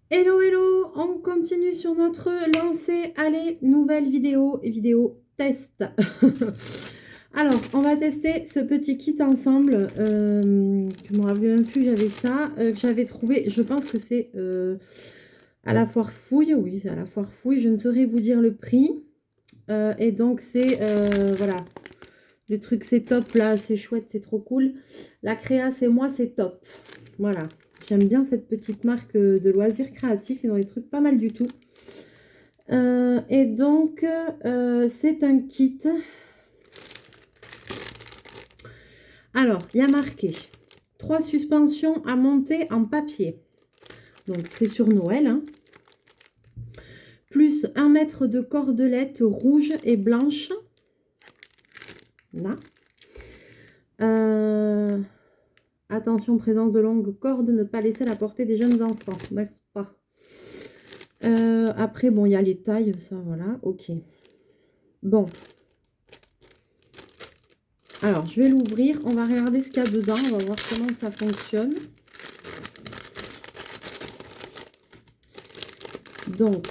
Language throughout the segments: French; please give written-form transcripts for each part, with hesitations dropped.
Hello, hello, on continue sur notre lancée. Allez, nouvelle vidéo test. Alors, on va tester ce petit kit ensemble. Je ne me rappelle même plus, j'avais ça, que j'avais trouvé. Je pense que c'est à la foire fouille. Oui, c'est à la foire fouille. Je ne saurais vous dire le prix. Et donc, c'est, voilà, le truc, c'est top là, c'est chouette, c'est trop cool. La créa, c'est moi, c'est top. Voilà. J'aime bien cette petite marque de loisirs créatifs. Ils ont des trucs pas mal du tout. Et donc, c'est un kit. Alors, il y a marqué 3 suspensions à monter en papier. Donc, c'est sur Noël. Hein. Plus 1 mètre de cordelettes rouge et blanche. Là. Attention, présence de longues cordes, ne pas laisser à la portée des jeunes enfants. N'est-ce pas? Après, bon, il y a les tailles, ça, voilà, ok. Bon. Alors, je vais l'ouvrir. On va regarder ce qu'il y a dedans. On va voir comment ça fonctionne. Donc,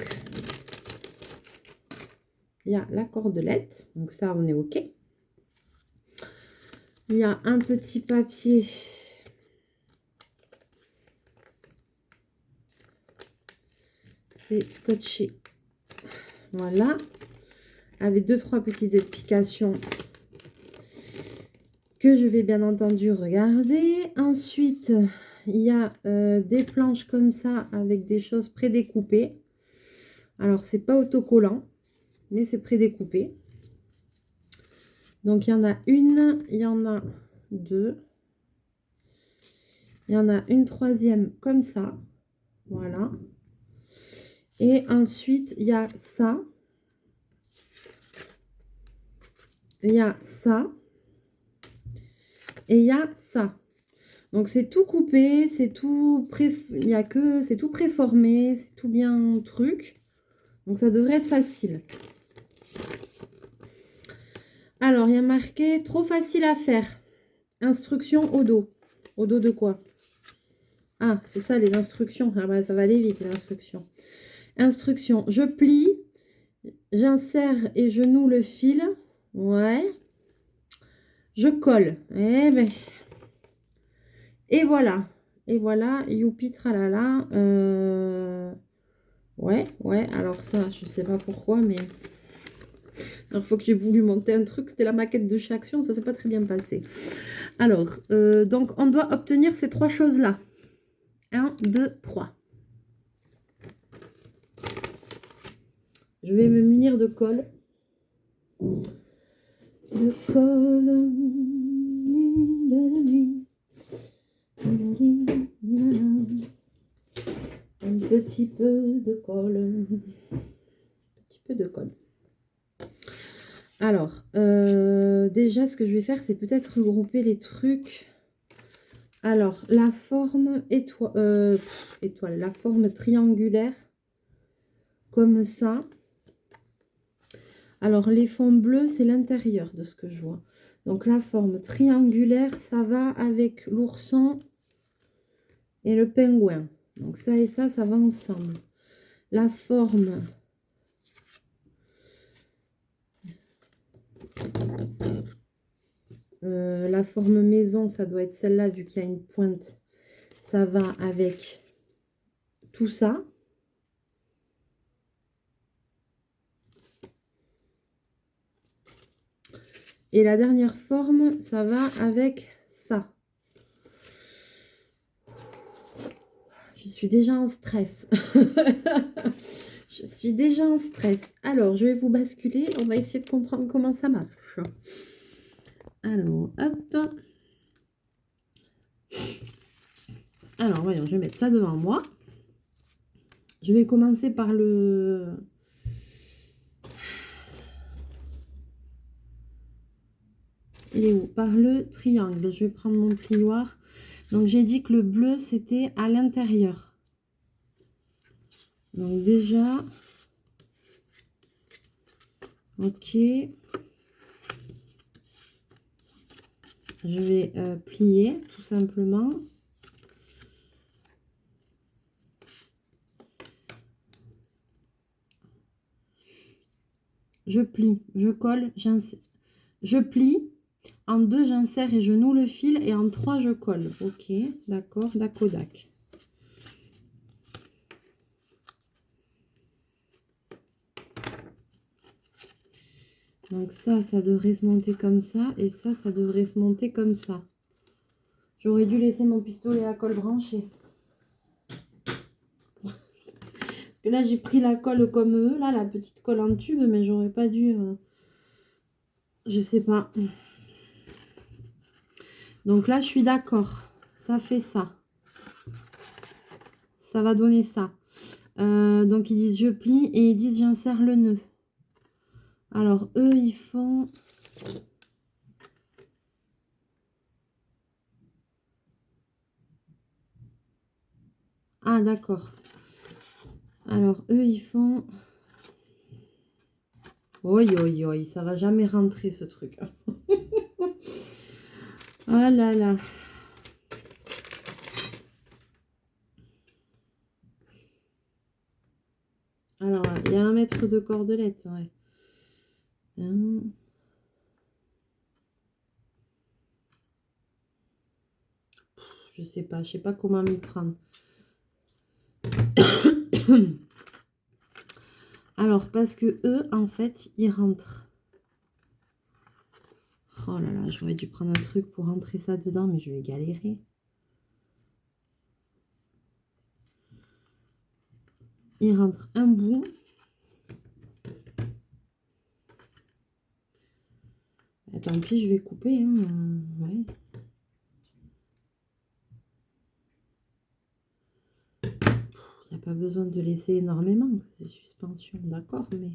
il y a la cordelette. Donc, ça, on est ok. Il y a un petit papier. C'est scotché. Voilà. Avec 2-3 petites explications que je vais bien entendu regarder. Ensuite, il y a des planches comme ça avec des choses prédécoupées. Alors, c'est pas autocollant, mais c'est prédécoupé. Donc, il y en a une, il y en a deux. Il y en a une troisième comme ça. Voilà. Et ensuite, il y a ça. Il y a ça. Et il y a ça. Donc, c'est tout coupé, c'est tout il y a que c'est tout préformé, c'est tout bien truc. Donc, ça devrait être facile. Alors, il y a marqué trop facile à faire. Instructions au dos. Au dos de quoi? Ah, c'est ça les instructions. Ah bah, ça va aller vite, les instructions. Instructions. Je plie, j'insère et je noue le fil. Ouais. Je colle. Eh ben. Et voilà. Et voilà. Youpi tralala. Ouais, ouais. Alors ça, je sais pas pourquoi, mais... Alors, faut que j'ai voulu monter un truc. C'était la maquette de chez Action. Ça s'est pas très bien passé. Alors, donc, on doit obtenir ces 3 choses-là. 1, 2, 3. Je vais me munir de colle. De colle. Un petit peu de colle. Un petit peu de colle. Alors, déjà, ce que je vais faire, c'est peut-être regrouper les trucs. Alors, la forme étoile, la forme triangulaire, comme ça. Alors, les fonds bleus, c'est l'intérieur de ce que je vois. Donc, la forme triangulaire, ça va avec l'ourson et le pingouin. Donc, ça et ça va ensemble. La forme... la forme maison, ça doit être celle-là, vu qu'il y a une pointe. Ça va avec tout ça. Et la dernière forme, ça va avec ça. Je suis déjà en stress. Je suis déjà en stress. Alors, je vais vous basculer. On va essayer de comprendre comment ça marche. Alors, hop. Alors, voyons, je vais mettre ça devant moi. Je vais commencer par le... Il est où? Par le triangle. Je vais prendre mon plioir. Donc, j'ai dit que le bleu, c'était à l'intérieur. Donc, déjà... Ok. Je vais plier, tout simplement. je plie, je colle, j'insère. Je plie, en 2 j'insère et je noue le fil, et en 3 je colle. Ok, d'accord, dac au dac. Donc ça devrait se monter comme ça, et ça devrait se monter comme ça. J'aurais dû laisser mon pistolet à colle branché. Parce que là, j'ai pris la colle comme eux, là, la petite colle en tube, mais j'aurais pas dû... je sais pas. Donc là, je suis d'accord. Ça fait ça. Ça va donner ça. Donc, ils disent je plie et ils disent j'insère le nœud. Alors, eux, ils font... Ah, d'accord. Alors, eux, ils font... Oi, oi, oi, ça va jamais rentrer, ce truc. Ah là là. Alors, il y a 1 mètre de cordelette, ouais. Je sais pas comment m'y prendre. Alors, parce que eux, en fait, ils rentrent. Oh là là, j'aurais dû prendre un truc pour rentrer ça dedans, mais je vais galérer. Ils rentrent un bout. Tant pis, je vais couper. Hein. Ouais. Il n'y a pas besoin de laisser énormément. C'est suspension, d'accord, mais...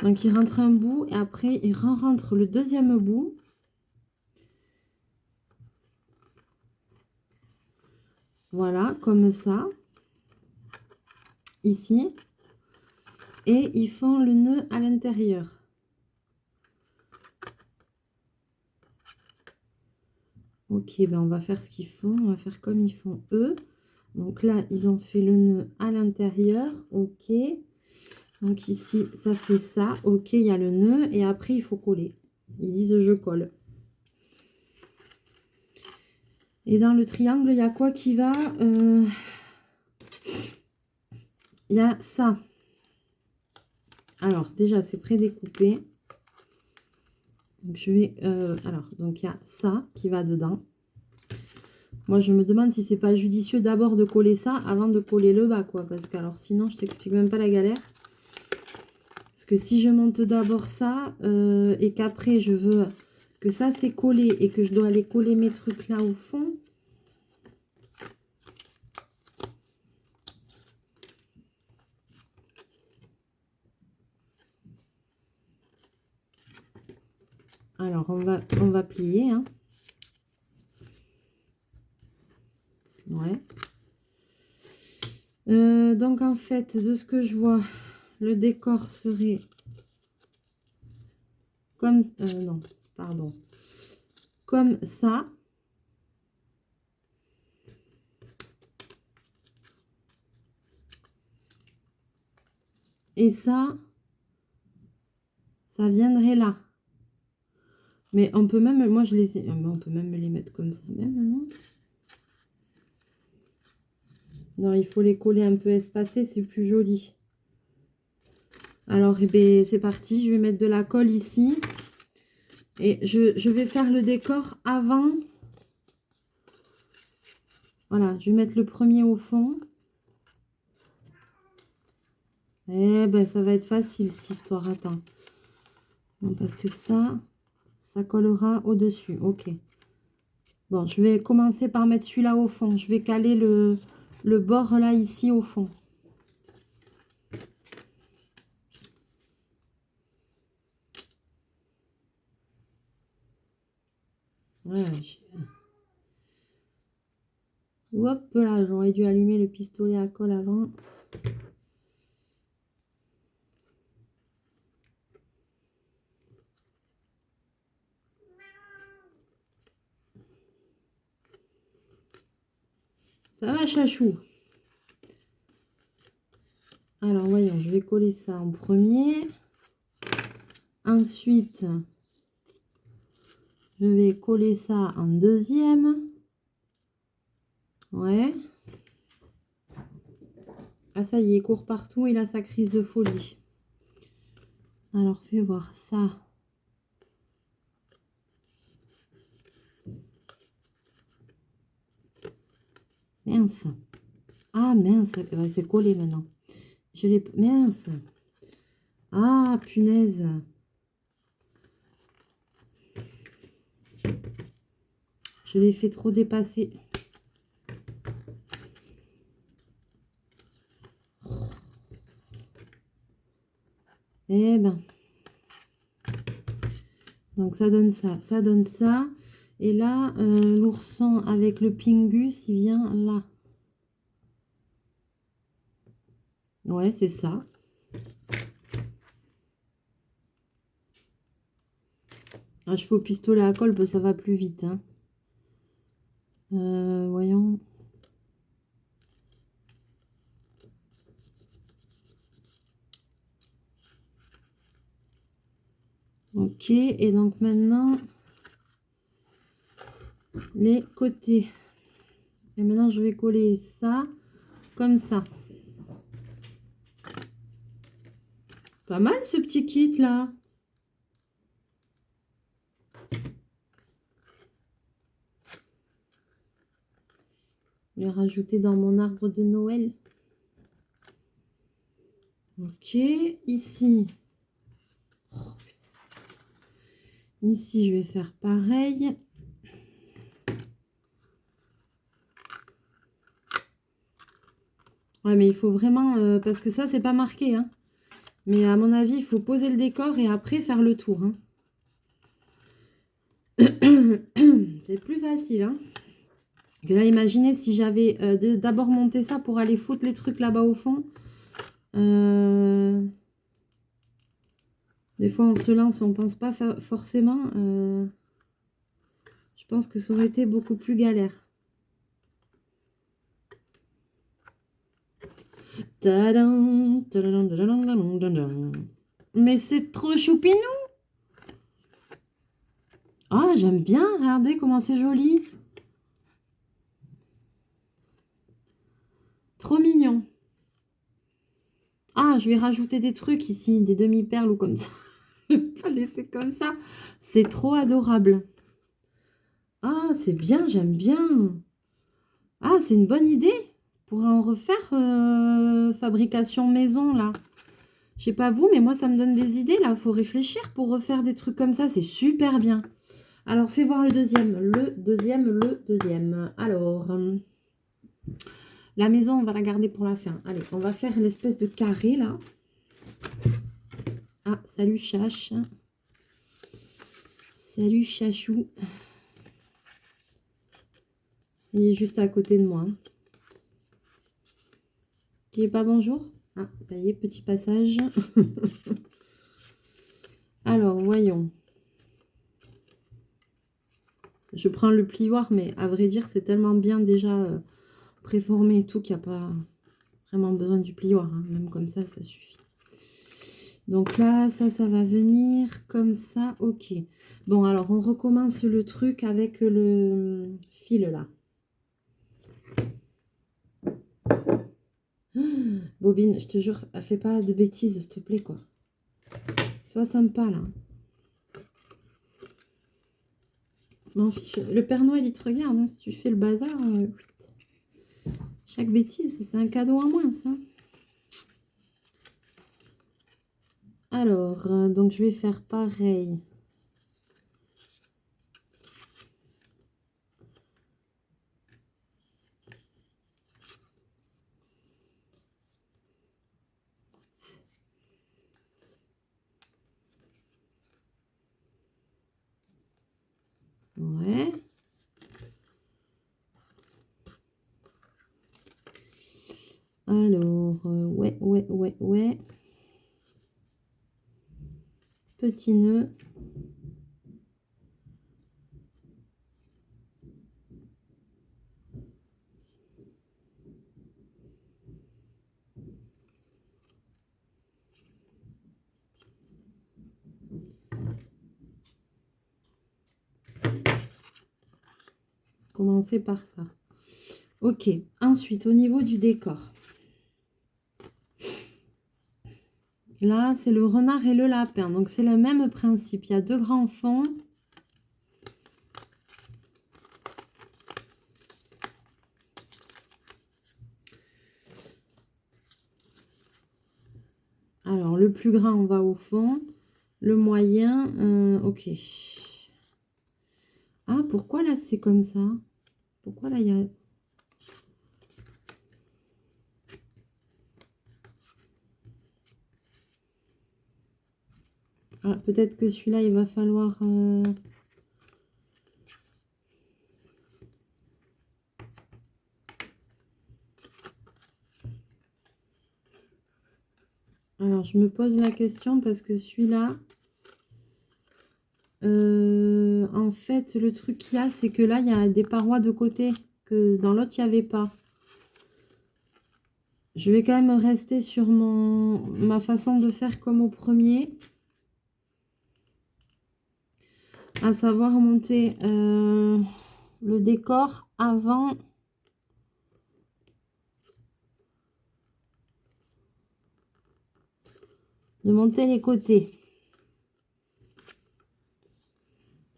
Donc, il rentre un bout et après, il rentre le deuxième bout. Voilà, comme ça. Ici. Et ils font le nœud à l'intérieur. Ok, ben on va faire ce qu'ils font. On va faire comme ils font eux. Donc là, ils ont fait le nœud à l'intérieur. Ok. Donc ici, ça fait ça. Ok, il y a le nœud. Et après, il faut coller. Ils disent je colle. Et dans le triangle, il y a quoi qui va il y a ça. Alors, déjà, c'est prédécoupé. Donc, je vais... alors, donc, il y a ça qui va dedans. Moi, je me demande si c'est pas judicieux d'abord de coller ça avant de coller le bas, quoi. Parce que, alors, sinon, je t'explique même pas la galère. Parce que si je monte d'abord ça et qu'après, je veux que ça, c'est collé et que je dois aller coller mes trucs là au fond... Alors, on va plier, hein. Ouais. Donc, en fait, de ce que je vois, le décor serait comme... non, pardon. Comme ça. Et ça viendrait là. Mais on peut même... Moi, je les ai... On peut même les mettre comme ça, même, non? Non, il faut les coller un peu espacés, c'est plus joli. Alors, eh bien, c'est parti. Je vais mettre de la colle ici. Et je vais faire le décor avant. Voilà, je vais mettre le premier au fond. Eh ben, ça va être facile, cette histoire. Attends. Non, parce que ça collera au-dessus. Ok. Bon, je vais commencer par mettre celui-là au fond. Je vais caler le bord là, ici, au fond. Ouais, hop là, j'aurais dû allumer le pistolet à colle avant. Ça va, chachou? Alors, voyons, je vais coller ça en premier. Ensuite, je vais coller ça en deuxième. Ouais. Ah, ça y est, il court partout. Il a sa crise de folie. Alors, fais voir ça. Mince. Ah, mince. C'est collé maintenant. Je l'ai... Mince. Ah, punaise. Je l'ai fait trop dépasser. Eh ben. Donc, ça donne ça. Ça donne ça. Et là, l'ourson avec le pingus, il vient là. Ouais, c'est ça. Ah, je fais au pistolet à colle parce que ça va plus vite. Hein. Voyons. Ok, et donc maintenant, les côtés. Et maintenant, je vais coller ça comme ça. Pas mal ce petit kit là. Je vais rajouter dans mon arbre de Noël. Ok, ici. Ici, je vais faire pareil. Ouais, mais il faut vraiment... parce que ça, c'est pas marqué. Hein. Mais à mon avis, il faut poser le décor et après faire le tour. Hein. C'est plus facile. Hein. Que là, imaginez si j'avais d'abord monté ça pour aller foutre les trucs là-bas au fond. Des fois, on se lance, on pense pas forcément. Je pense que ça aurait été beaucoup plus galère. Tadam, tadam, tadam, tadam, tadam. Mais c'est trop choupinou. Ah, j'aime bien. Regardez comment c'est joli. Trop mignon. Ah, je vais rajouter des trucs ici, des demi-perles ou comme ça. Je vais pas laisser comme ça. C'est trop adorable. Ah, c'est bien, j'aime bien. Ah, c'est une bonne idée. On pourrait en refaire fabrication maison, là. Je sais pas vous, mais moi, ça me donne des idées, là. Il faut réfléchir pour refaire des trucs comme ça. C'est super bien. Alors, fais voir le deuxième. Le deuxième. Alors, la maison, on va la garder pour la fin. Allez, on va faire l'espèce de carré, là. Ah, salut, Chache. Salut, Chachou. Il est juste à côté de moi. Qui est pas bonjour? Ah, ça y est, petit passage. Alors, voyons. Je prends le plioir, mais à vrai dire, c'est tellement bien déjà préformé et tout qu'il n'y a pas vraiment besoin du plioir. Hein. Même comme ça suffit. Donc là, ça va venir comme ça. Ok. Bon, alors, on recommence le truc avec le fil, là. Bobine, je te jure, fais pas de bêtises, s'il te plaît, quoi. Sois sympa, là. M'en fiche. Le Père Noël, il te regarde. Hein, si tu fais le bazar, chaque bêtise, c'est un cadeau en moins, ça. Alors, donc je vais faire pareil. Ouais. Alors, ouais. Petit nœud. commencer par ça. Ok, ensuite, au niveau du décor. Là, c'est le renard et le lapin. Donc, c'est le même principe. Il y a deux grands fonds. Alors, le plus grand, on va au fond. Le moyen, ok. Ah, pourquoi là, c'est comme ça? Pourquoi là, il y a... Ah, peut-être que celui-là, il va falloir... Alors, je me pose la question parce que celui-là... en fait, le truc qu'il y a, c'est que là, il y a des parois de côté que dans l'autre, il n'y avait pas. Je vais quand même rester sur ma façon de faire comme au premier. À savoir monter le décor avant de monter les côtés.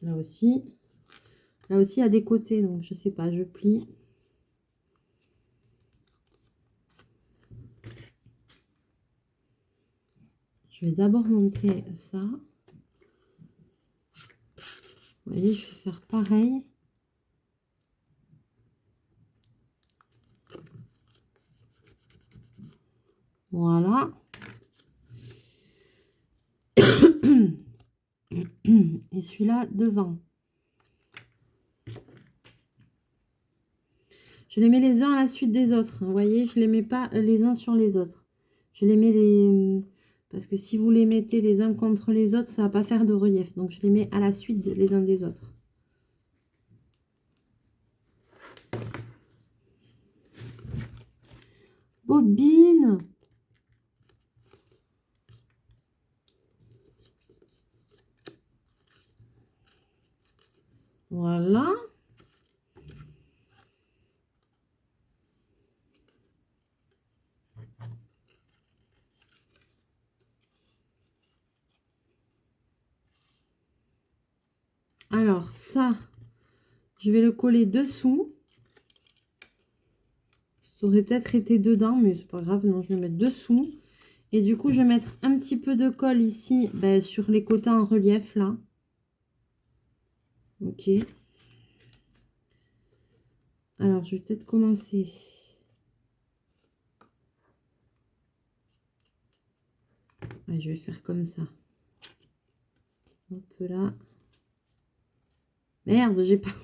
Là aussi, il y a des côtés, donc je sais pas, je plie. Je vais d'abord monter ça. Vous voyez, je vais faire pareil. Voilà. Et celui-là devant. Je les mets les uns à la suite des autres. Vous voyez, je les mets pas les uns sur les autres. Je les mets les... Parce que si vous les mettez les uns contre les autres, ça va pas faire de relief. Donc, je les mets à la suite les uns des autres. Bobine! Voilà. Alors, ça, je vais le coller dessous. Ça aurait peut-être été dedans, mais c'est pas grave. Non, je vais le mettre dessous. Et du coup, je vais mettre un petit peu de colle ici, sur les côtés en relief, là. Ok. Alors, je vais peut-être commencer. Ouais, je vais faire comme ça. Hop là. Merde, j'ai pas...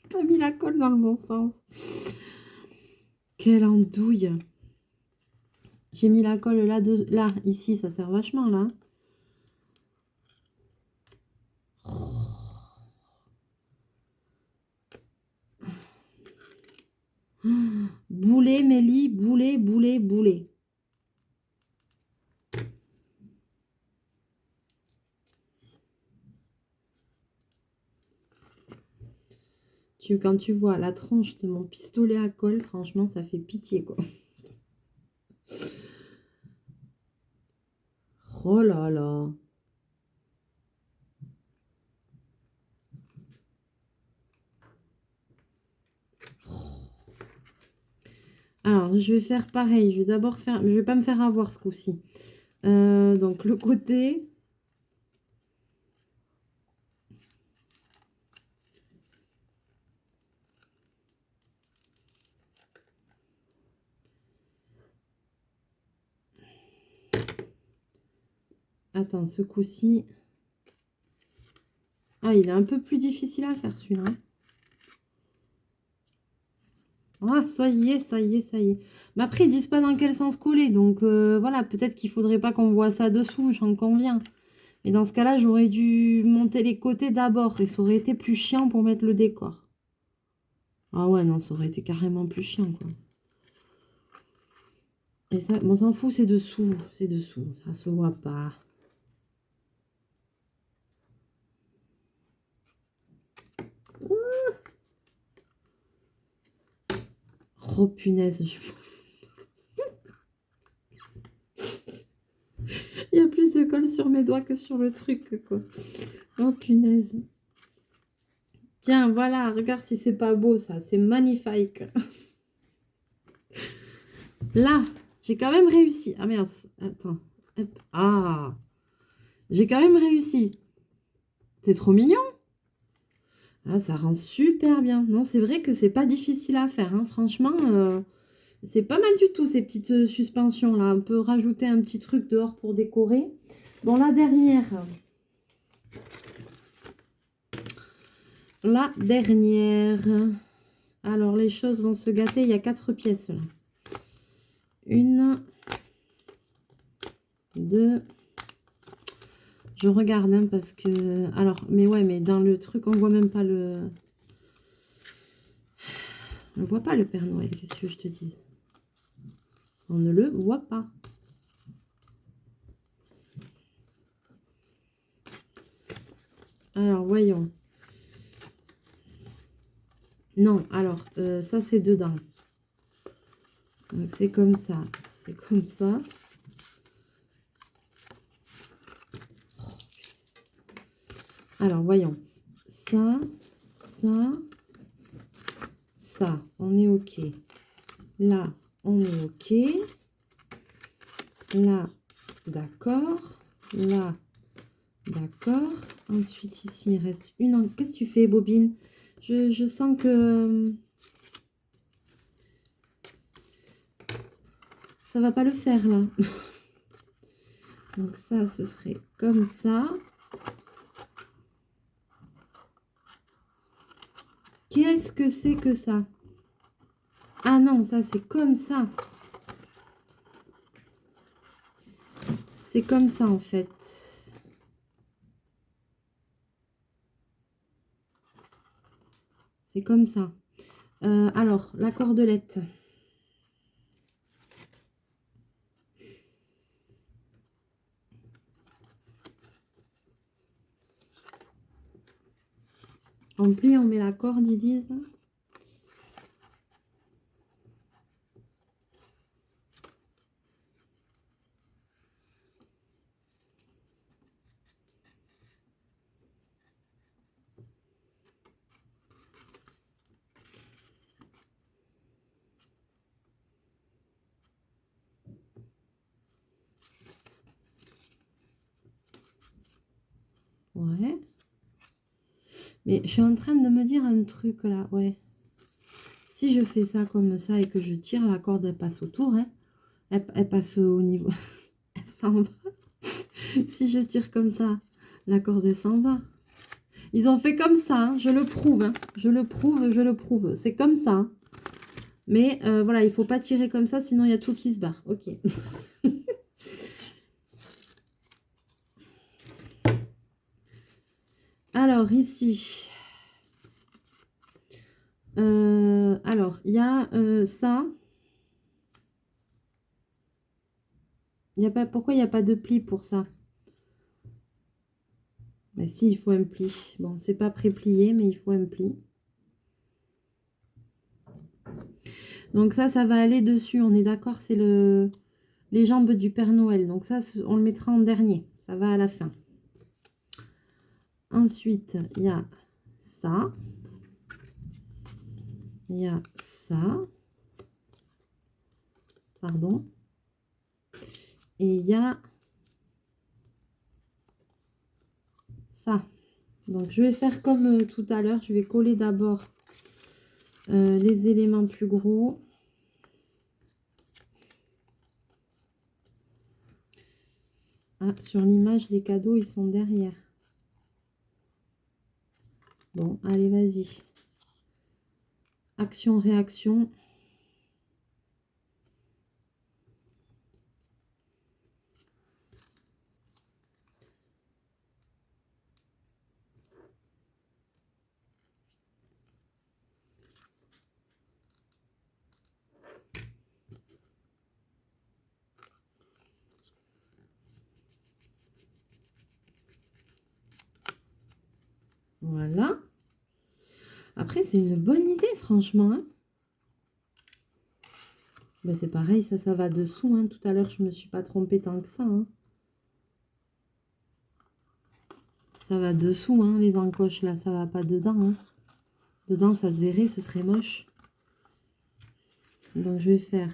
pas mis la colle dans le bon sens. Quelle andouille. J'ai mis la colle là, là, ici, ça sert vachement là. Boulet, Mélie, boulet, boulet, boulet. Quand tu vois la tronche de mon pistolet à colle, franchement, ça fait pitié, quoi. Oh là là. Alors, je vais faire pareil. Je vais d'abord faire... Je vais pas me faire avoir ce coup-ci. Donc, le côté... Attends, ce coup-ci... Ah, il est un peu plus difficile à faire, celui-là. Ah, ça y est, ça y est, ça y est. Mais après, ils disent pas dans quel sens coller. Donc, voilà, peut-être qu'il faudrait pas qu'on voit ça dessous, j'en conviens. Mais dans ce cas-là, j'aurais dû monter les côtés d'abord. Et ça aurait été plus chiant pour mettre le décor. Ah ouais, non, ça aurait été carrément plus chiant, quoi. Et ça, on s'en fout, c'est dessous. C'est dessous, ça se voit pas. Oh punaise, il y a plus de colle sur mes doigts que sur le truc, quoi. Oh punaise. Tiens, voilà, regarde si c'est pas beau ça, c'est magnifique. Là, j'ai quand même réussi. Ah merde, attends. Hop. Ah, j'ai quand même réussi. C'est trop mignon. Ah, ça rend super bien. Non, c'est vrai que c'est pas difficile à faire, hein. Franchement, c'est pas mal du tout ces petites suspensions là. On peut rajouter un petit truc dehors pour décorer. Bon, la dernière. La dernière. Alors, les choses vont se gâter. Il y a 4 pièces là. 1, 2. Je regarde hein, parce que... Alors, mais ouais, mais dans le truc, on voit même pas le... On voit pas le Père Noël, qu'est-ce que je te dis? On ne le voit pas. Alors, voyons. Non, alors, ça, c'est dedans. Donc, c'est comme ça. C'est comme ça. Alors, voyons. Ça, ça, ça. On est OK. Là, on est OK. Là, d'accord. Là, d'accord. Ensuite, ici, il reste une... Qu'est-ce que tu fais, Bobine? Je sens que... ça va pas le faire, là. Donc ça, ce serait comme ça. Qu'est-ce que c'est que ça? Ah non, ça, c'est comme ça. C'est comme ça, en fait. C'est comme ça. Alors, la cordelette. On plie, on met la corde, ils disent. Ouais. Mais je suis en train de me dire un truc, là. Ouais. Si je fais ça comme ça et que je tire, la corde, elle passe autour, hein. Elle passe au niveau... elle s'en va. Si je tire comme ça, la corde, elle s'en va. Ils ont fait comme ça, hein, je le prouve. Hein, je le prouve, je le prouve. C'est comme ça. Hein. Mais voilà, il ne faut pas tirer comme ça, sinon il y a tout qui se barre. Ok. Alors, ici. Alors, il y a ça. Y a pas, pourquoi il n'y a pas de pli pour ça? Ben, si, il faut un pli. Bon, c'est pas pré-plié, mais il faut un pli. Donc ça va aller dessus. On est d'accord, c'est les jambes du Père Noël. Donc ça, on le mettra en dernier. Ça va à la fin. Ensuite, il y a ça. Il y a ça. Pardon. Et il y a ça. Donc, je vais faire comme tout à l'heure. Je vais coller d'abord les éléments plus gros. Ah, sur l'image, les cadeaux, ils sont derrière. Bon, allez, vas-y. Action, réaction. Voilà. Après, c'est une bonne idée, franchement. Hein. Ben, c'est pareil, ça va dessous. Hein. Tout à l'heure, je me suis pas trompée tant que ça. Hein. Ça va dessous, hein, les encoches, là. Ça va pas dedans. Hein. Dedans, ça se verrait, ce serait moche. Donc, je vais faire...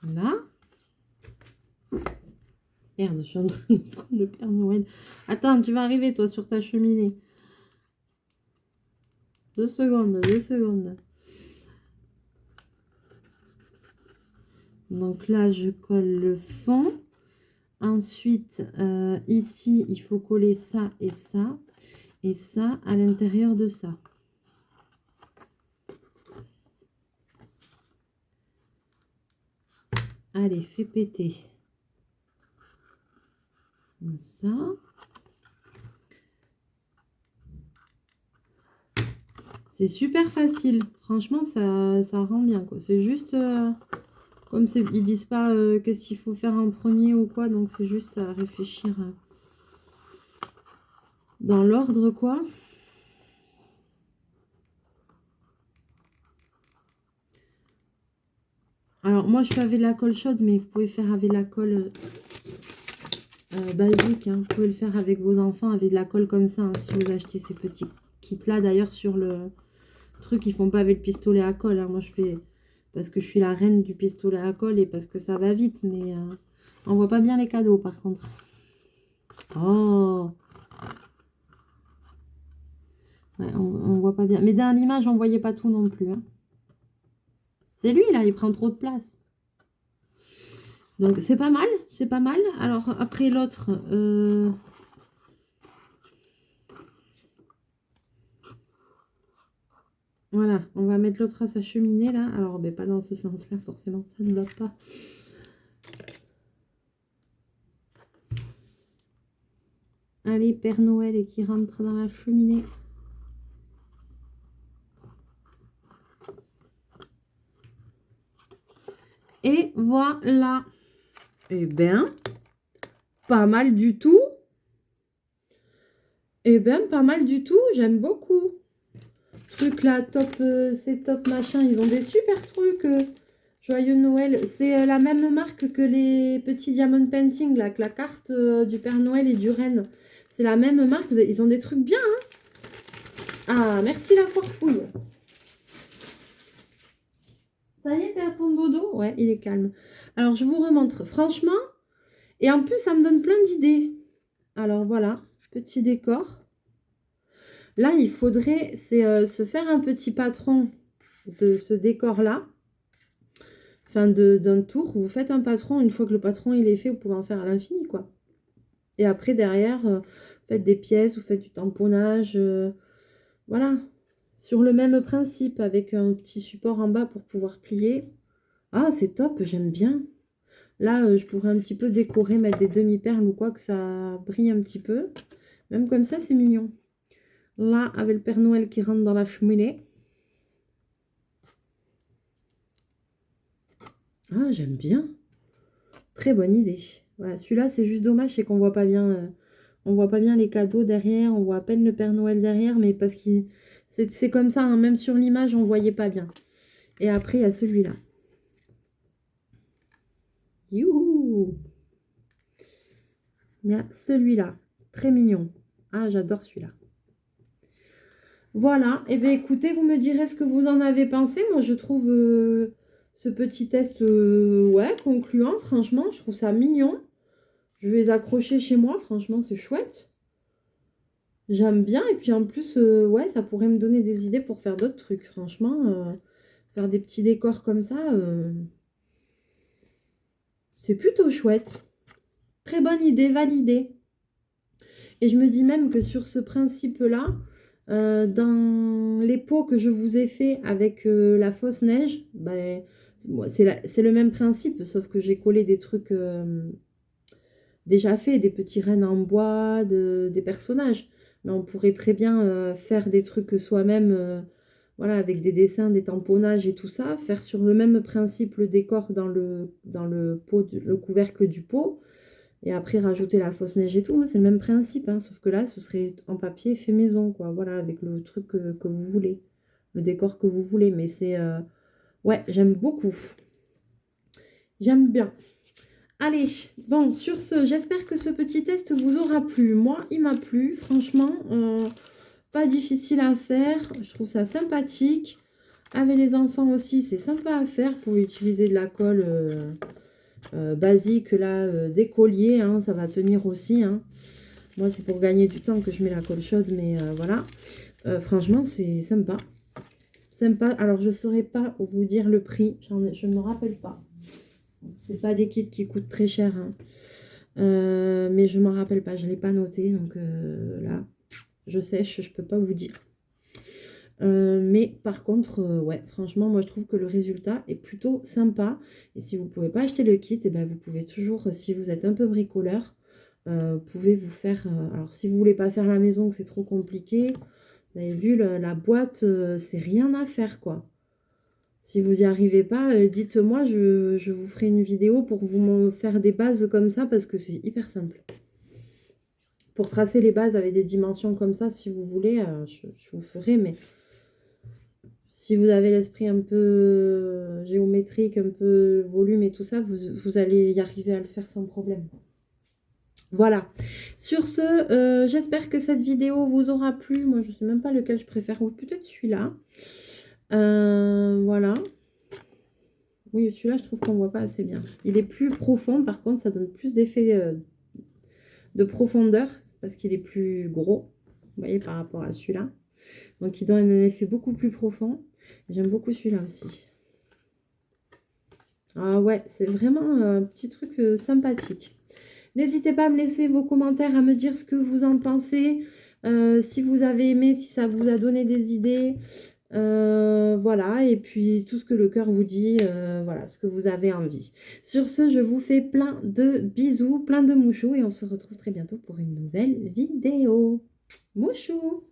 Là. Merde, je suis en train de prendre le Père Noël. Attends, tu vas arriver, toi, sur ta cheminée. 2 secondes, 2 secondes. Donc là, je colle le fond. Ensuite, ici, il faut coller ça et ça. Et ça à l'intérieur de ça. Allez, fais péter. Comme ça. C'est super facile. Franchement, ça rend bien, quoi. C'est juste... comme ils disent pas qu'est-ce qu'il faut faire en premier ou quoi. Donc, c'est juste à réfléchir dans l'ordre, quoi. Alors, moi, je fais avec de la colle chaude, mais vous pouvez faire avec la colle basique. Hein. Vous pouvez le faire avec vos enfants, avec de la colle comme ça, hein, si vous achetez ces petits kits-là. D'ailleurs, sur le truc, ils font pas avec le pistolet à colle. Hein. Moi, je fais parce que je suis la reine du pistolet à colle et parce que ça va vite. Mais on voit pas bien les cadeaux, par contre. Oh, ouais, on voit pas bien. Mais dans l'image, on voyait pas tout non plus. Hein. C'est lui, là, il prend trop de place. Donc, c'est pas mal, c'est pas mal. Alors, après l'autre... Voilà, on va mettre l'autre à sa cheminée, là. Alors, ben, pas dans ce sens-là, forcément, ça ne va pas. Allez, Père Noël, et qui rentre dans la cheminée. Et voilà. Eh bien, pas mal du tout. Eh bien, pas mal du tout. J'aime beaucoup. Truc là, top, c'est top machin. Ils ont des super trucs. Joyeux Noël. C'est la même marque que les petits diamond painting, là, que la carte du Père Noël et du Renne. C'est la même marque. Ils ont des trucs bien. Hein. Ah, merci la foirefouille. Ça y est, t'es à ton dodo? Ouais, il est calme. Alors, je vous remontre. Franchement, et en plus, ça me donne plein d'idées. Alors, voilà, petit décor. Là, il faudrait se faire un petit patron de ce décor-là. Enfin, d'un tour. Vous faites un patron. Une fois que le patron, il est fait, vous pouvez en faire à l'infini, quoi. Et après, derrière, vous faites des pièces, vous faites du tamponnage. Voilà. Sur le même principe, avec un petit support en bas pour pouvoir plier. Ah, c'est top, j'aime bien. Là, je pourrais un petit peu décorer, mettre des demi-perles ou quoi, que ça brille un petit peu. Même comme ça, c'est mignon. Là, avec le Père Noël qui rentre dans la cheminée. Ah, j'aime bien. Très bonne idée. Voilà, celui-là, c'est juste dommage, c'est qu'on voit pas bien... on voit pas bien les cadeaux derrière, on voit à peine le Père Noël derrière, mais parce que c'est comme ça, hein, même sur l'image, on voyait pas bien. Et après, il y a celui-là. Youhou! Il y a celui-là. Très mignon. Ah, j'adore celui-là. Voilà. Et bien, écoutez, vous me direz ce que vous en avez pensé. Moi, je trouve ce petit test, ouais, concluant. Franchement, je trouve ça mignon. Je vais les accrocher chez moi. Franchement, c'est chouette. J'aime bien. Et puis, en plus, ouais, ça pourrait me donner des idées pour faire d'autres trucs. Franchement, faire des petits décors comme ça, c'est plutôt chouette. Très bonne idée, validée. Et je me dis même que sur ce principe-là, dans les pots que je vous ai fait avec la fausse neige, ben, c'est le même principe, sauf que j'ai collé des trucs déjà faits, des petits rennes en bois, des personnages. Mais on pourrait très bien faire des trucs soi-même voilà, avec des dessins, des tamponnages et tout ça, faire sur le même principe le décor dans le pot, le couvercle du pot, et après rajouter la fausse neige et tout, hein, c'est le même principe, hein, sauf que là, ce serait en papier fait maison, quoi, voilà, avec le truc que vous voulez, le décor que vous voulez, mais c'est, ouais, j'aime beaucoup, j'aime bien. Allez, bon, sur ce, j'espère que ce petit test vous aura plu. Moi, il m'a plu, franchement, pas difficile à faire. Je trouve ça sympathique. Avec les enfants aussi, c'est sympa à faire pour utiliser de la colle basique, là, d'écolier, hein, ça va tenir aussi. Hein. Moi, c'est pour gagner du temps que je mets la colle chaude, mais voilà. Franchement, c'est sympa. Sympa. Alors, je ne saurais pas vous dire le prix, je ne me rappelle pas. C'est pas des kits qui coûtent très cher, hein. Mais je m'en rappelle pas, je l'ai pas noté, donc là, je sèche, je peux pas vous dire. Mais par contre, ouais, franchement, moi je trouve que le résultat est plutôt sympa. Et si vous pouvez pas acheter le kit, et ben, vous pouvez toujours, si vous êtes un peu bricoleur, vous pouvez vous faire. Alors si vous voulez pas faire la maison, que c'est trop compliqué, vous avez vu la boîte, c'est rien à faire quoi. Si vous n'y arrivez pas, dites-moi, je vous ferai une vidéo pour vous faire des bases comme ça parce que c'est hyper simple. Pour tracer les bases avec des dimensions comme ça, si vous voulez, je vous ferai, mais si vous avez l'esprit un peu géométrique, un peu volume et tout ça, vous allez y arriver à le faire sans problème. Voilà. Sur ce, j'espère que cette vidéo vous aura plu. Moi, je ne sais même pas lequel je préfère, ou peut-être celui-là. Voilà. Oui, celui-là, je trouve qu'on ne voit pas assez bien. Il est plus profond, par contre, ça donne plus d'effet de profondeur, parce qu'il est plus gros, vous voyez, par rapport à celui-là. Donc, il donne un effet beaucoup plus profond. J'aime beaucoup celui-là aussi. Ah ouais, c'est vraiment un petit truc sympathique. N'hésitez pas à me laisser vos commentaires, à me dire ce que vous en pensez, si vous avez aimé, si ça vous a donné des idées. Voilà, et puis tout ce que le cœur vous dit, voilà, ce que vous avez envie. Sur ce, je vous fais plein de bisous, plein de mouchous, et on se retrouve très bientôt pour une nouvelle vidéo. Mouchou!